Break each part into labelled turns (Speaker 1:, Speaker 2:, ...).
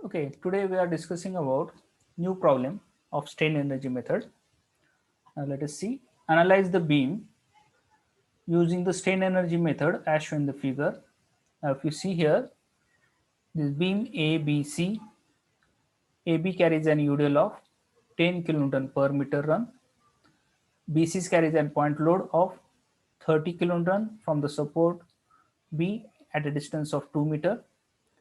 Speaker 1: Okay, today we are discussing about new problem of strain energy method. Now let us see. Analyze the beam using the strain energy method as shown in the figure. Now if you see here, this beam ABC, AB carries an UDL of 10 kN per meter run. BC carries an point load of 30 kN from the support B at a distance of 2 meter.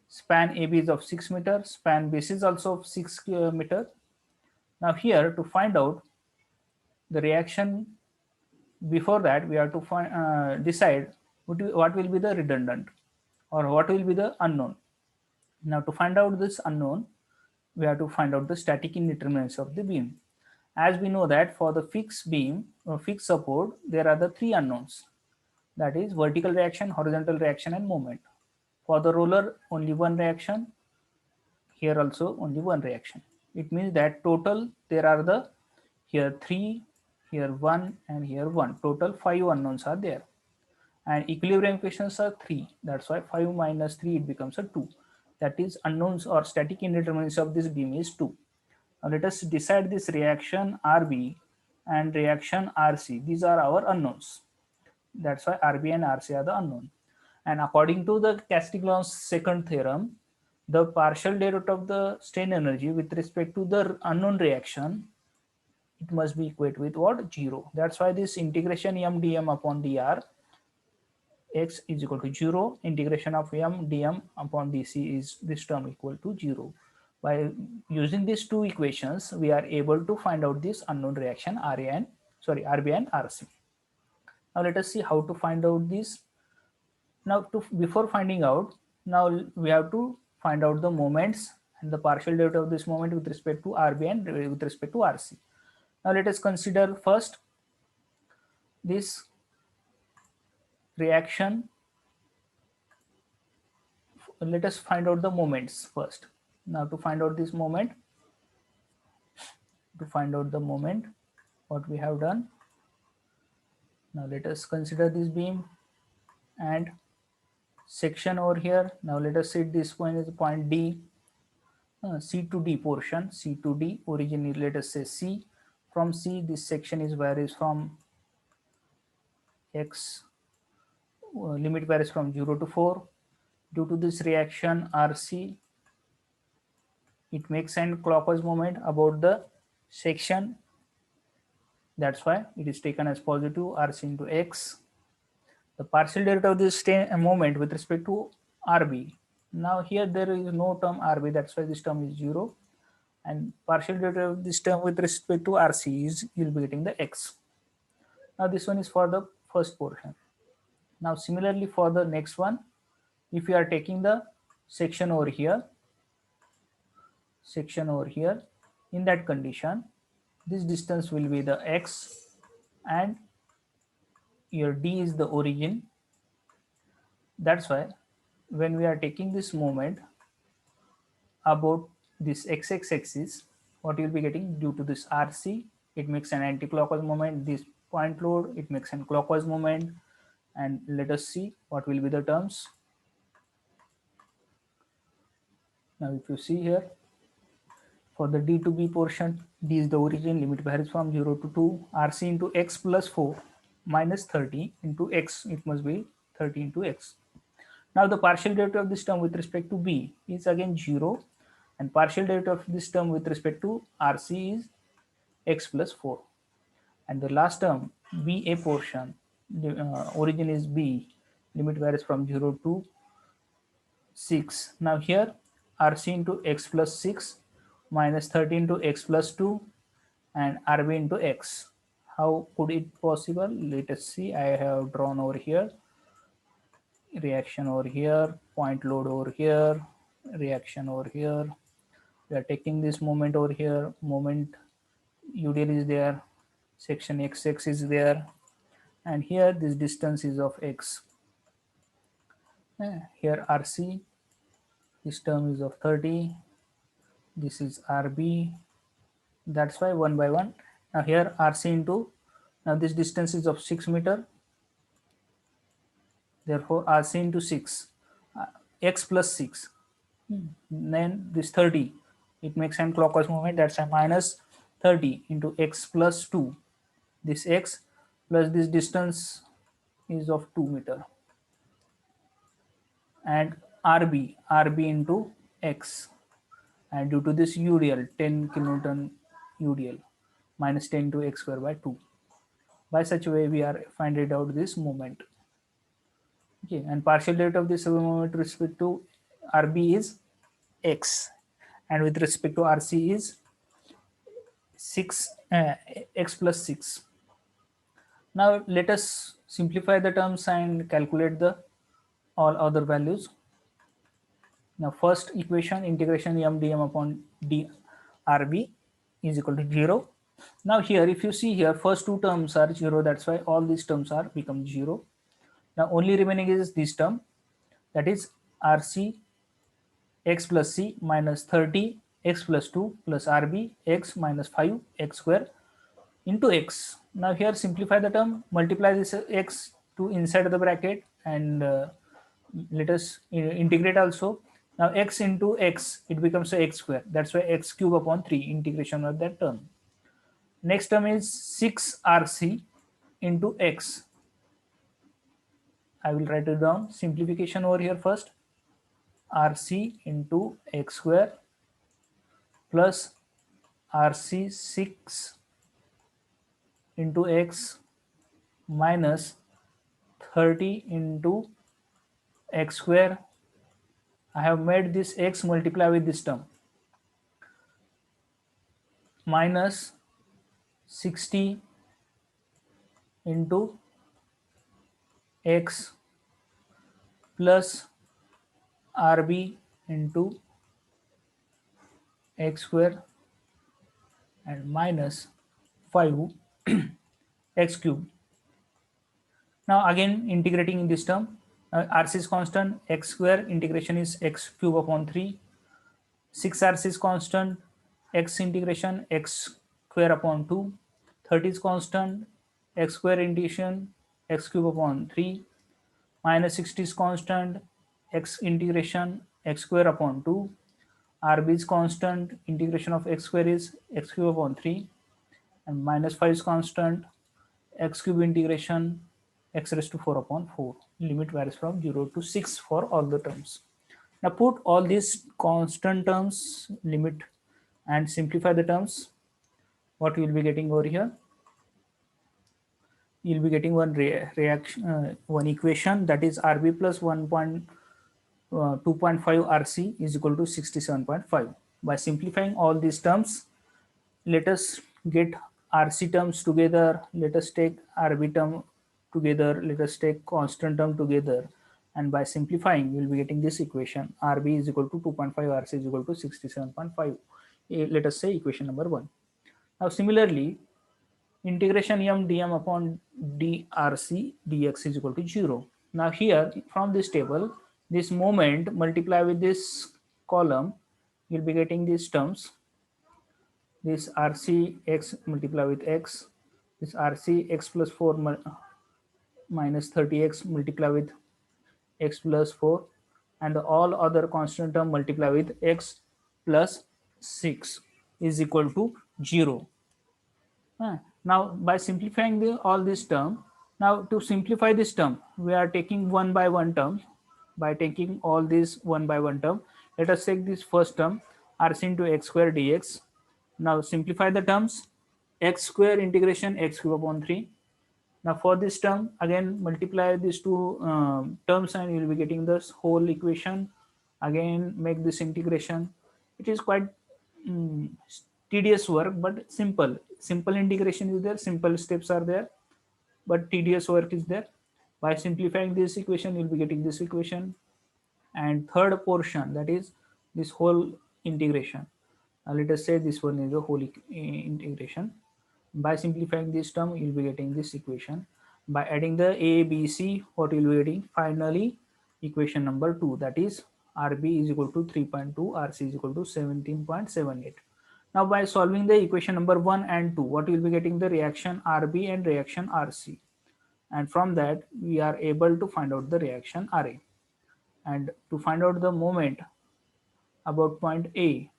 Speaker 1: Span AB is of 6 meter. Span BC is also of 6 meter. Now here to find out the reaction, before that we have to decide what will be the redundant or what will be the unknown. Now to find out this unknown, we have to find out the static indeterminacy of the beam. As we know that for the fixed beam or fixed support, there are the three unknowns, that is vertical reaction, horizontal reaction and moment. For the roller, only one reaction. Here also only one reaction. It means that total there are the here 3, here 1 and here 1. Total 5 unknowns are there. And equilibrium equations are 3. That's why 5 minus 3 it becomes a 2. That is unknowns or static indeterminacy of this beam is 2. Now let us decide this reaction RB and reaction RC. These are our unknowns. That's why RB and RC are the unknown. And according to the Castiglione's second theorem, the partial derivative of the strain energy with respect to the unknown reaction, it must be equate with what? 0. That's why this integration m dm upon dr x is equal to 0. Integration of m dm upon dc is this term equal to 0. By using these two equations, we are able to find out this unknown reaction RB and RC. Now let us see how to find out this. Now before finding out, now we have to find out the moments and the partial derivative of this moment with respect to RB and with respect to RC. Now let us consider first this reaction. Let us find out the moments first. Now to find out this moment, what we have done. Now let us consider this beam and section over here. Now let us say this point is point D, C to D portion, C to D, origin is, let us say C. From C, this section is varies from X, limit varies from 0 to 4. Due to this reaction RC, it makes an clockwise moment about the section. That's why it is taken as positive RC into X. The partial derivative of this moment with respect to RB. Now here there is no term RB, that's why this term is 0. And partial derivative of this term with respect to RC is, you'll be getting the X. Now this one is for the first portion. Now similarly for the next one, if you are taking the section over here, in that condition, this distance will be the X and your D is the origin. That's why when we are taking this moment about this XX axis, what you'll be getting due to this RC, it makes an anti-clockwise moment. This point load, it makes an clockwise moment. And let us see what will be the terms. Now if you see here, for the D to B portion, D is the origin, limit varies from 0 to 2, RC into X plus 4 minus 30 into X, it must be 30 into X. Now the partial derivative of this term with respect to B is again 0, and partial derivative of this term with respect to RC is X plus 4. And the last term, BA portion, origin is B, limit varies from 0 to 6. Now here RC into X plus 6 minus 30 into X plus 2 and RB into X. How could it possible? Let us see. I have drawn over here, reaction over here, point load over here, reaction over here. We are taking this moment over here, moment UDL is there, section XX is there, and here this distance is of X. Here RC, this term is of 30, this is RB, that's why 1 by 1. Now here RC into, now this distance is of 6 meter, therefore RC into 6, X plus 6. Then this 30, it makes an clockwise movement, that's a minus 30 into x plus 2. This x plus this distance is of 2 meter, and rb into x, and due to this UDL 10 kilonewton UDL minus 10 to x square by 2. By such a way we are finding out this moment. Okay, and partial derivative of this moment with respect to rb is x, and with respect to rc is 6 x plus 6. Now let us simplify the terms and calculate the all other values. Now first equation, integration m dm upon drb is equal to 0. Now here if you see here, first two terms are 0, that's why all these terms are become 0. Now only remaining is this term, that is rc x plus c minus 30 x plus 2 plus rb x minus 5 x square into x. Now here simplify the term, multiply this x to inside the bracket, and let us integrate also. Now x into x, it becomes a x square, that's why x cube upon 3, integration of that term. Next term is 6 rc into x. I will write it down, simplification over here first, rc into x square plus rc 6 into x minus 30 into x square. I have made this x multiply with this term, minus 60 into x plus rb into x square and minus 5 x cube. Now again integrating in this term, rc is constant, x square integration is x cube upon 3, 6 rc is constant, x integration x square upon 2, 30 is constant, x square integration x cube upon 3, minus 60 is constant, x integration x square upon 2, rb is constant, integration of x square is x cube upon 3, and minus 5 is constant, x cube integration x raised to 4 upon 4. Limit varies from 0 to 6 for all the terms. Now put all these constant terms, limit, and simplify the terms. What you will be getting over here? You will be getting one reaction, one equation, that is rb plus 2.5 rc is equal to 67.5. By simplifying all these terms, let us get rc terms together, let us take rb term together, let us take constant term together, and by simplifying we will be getting this equation, rb is equal to 2.5, rc is equal to 67.5. Let us say equation number 1. Now similarly, integration m dm upon drc dx is equal to 0. Now here from this table, this moment multiply with this column, you'll be getting these terms, this rc x multiply with x, this rc x plus 4 minus 30x multiply with x plus 4, and all other constant term multiply with x plus 6 is equal to 0. Now by simplifying all this term, now to simplify this term, we are taking one by one term. By taking all this one by one term, let us take this first term, rc into x square dx. Now simplify the terms, x square integration x cube upon 3. Now for this term, again multiply these two terms and you will be getting this whole equation. Again make this integration. It is quite tedious work, but simple integration is there, simple steps are there, but tedious work is there. By simplifying this equation, you'll be getting this equation. And third portion, that is this whole integration, let us say this one is a whole integration. By simplifying this term, you'll be getting this equation. By adding the a b c, what you'll be getting finally equation number 2, that is rb is equal to 3.2, rc is equal to 17.78. Now by solving the equation number 1 and 2, what you'll be getting the reaction rb and reaction rc, and from that we are able to find out the reaction ra. And to find out the moment, about point A.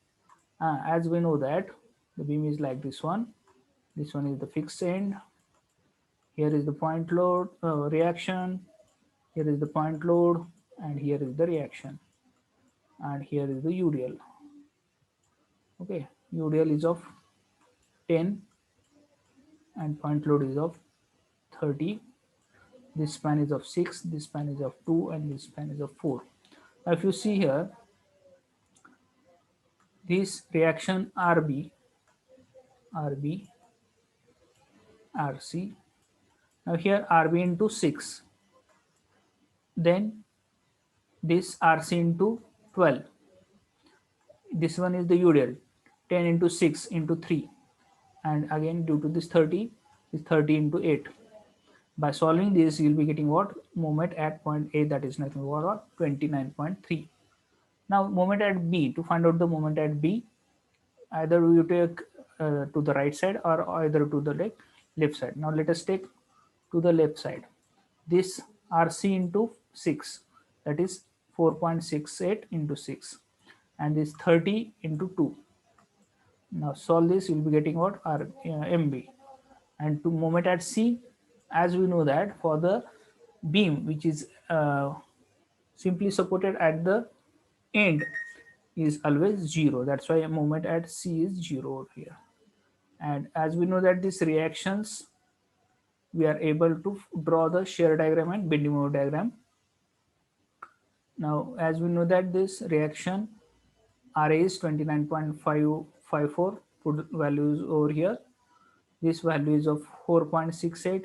Speaker 1: As we know that the beam is like this one. This one is the fixed end. Here is the point load reaction. Here is the point load, and here is the reaction, and here is the UDL. Okay, UDL is of 10 and point load is of 30. This span is of 6, this span is of 2, and this span is of 4. Now if you see here, this reaction RB, RC. Now here RB into 6, then this RC into 12. This one is the UDL, 10 into 6 into 3, and again due to this 30 is 30 into 8. By solving this, you'll be getting what? Moment at point A, that is nothing but what? 29.3. Now moment at B, to find out the moment at B, either you take to the right side or either to the left side. Now let us take to the left side. This RC into 6, that is 4.68 into 6, and this 30 into 2. Now solve this, you'll be getting what? MB. And to moment at C, as we know that for the beam which is simply supported at the end is always 0. That's why a moment at C is 0 over here. And as we know that these reactions, we are able to draw the shear diagram and bending moment diagram. Now as we know that this reaction RA is 29.554, put values over here. This value is of 4.68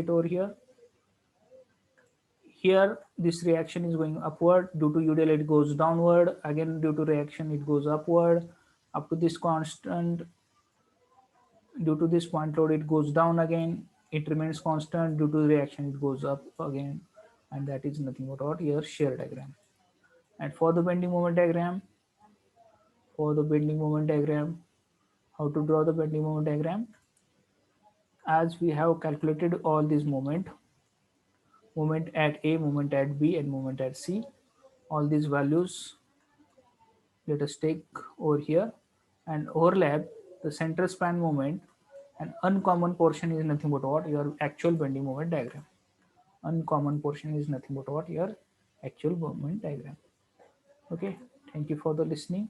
Speaker 1: over here. Here this reaction is going upward. Due to UDL it goes downward. Again due to reaction it goes upward. Up to this constant. Due to this point load it goes down again. It remains constant. Due to reaction it goes up again. And that is nothing but what? Your shear diagram. And for the bending moment diagram, how to draw the bending moment diagram? As we have calculated all these moment at A, moment at B, and moment at C, all these values let us take over here and overlap the center span moment, and uncommon portion is nothing but what? Your actual bending moment diagram. Uncommon portion is nothing but what? Your actual moment diagram. Okay, thank you for the listening.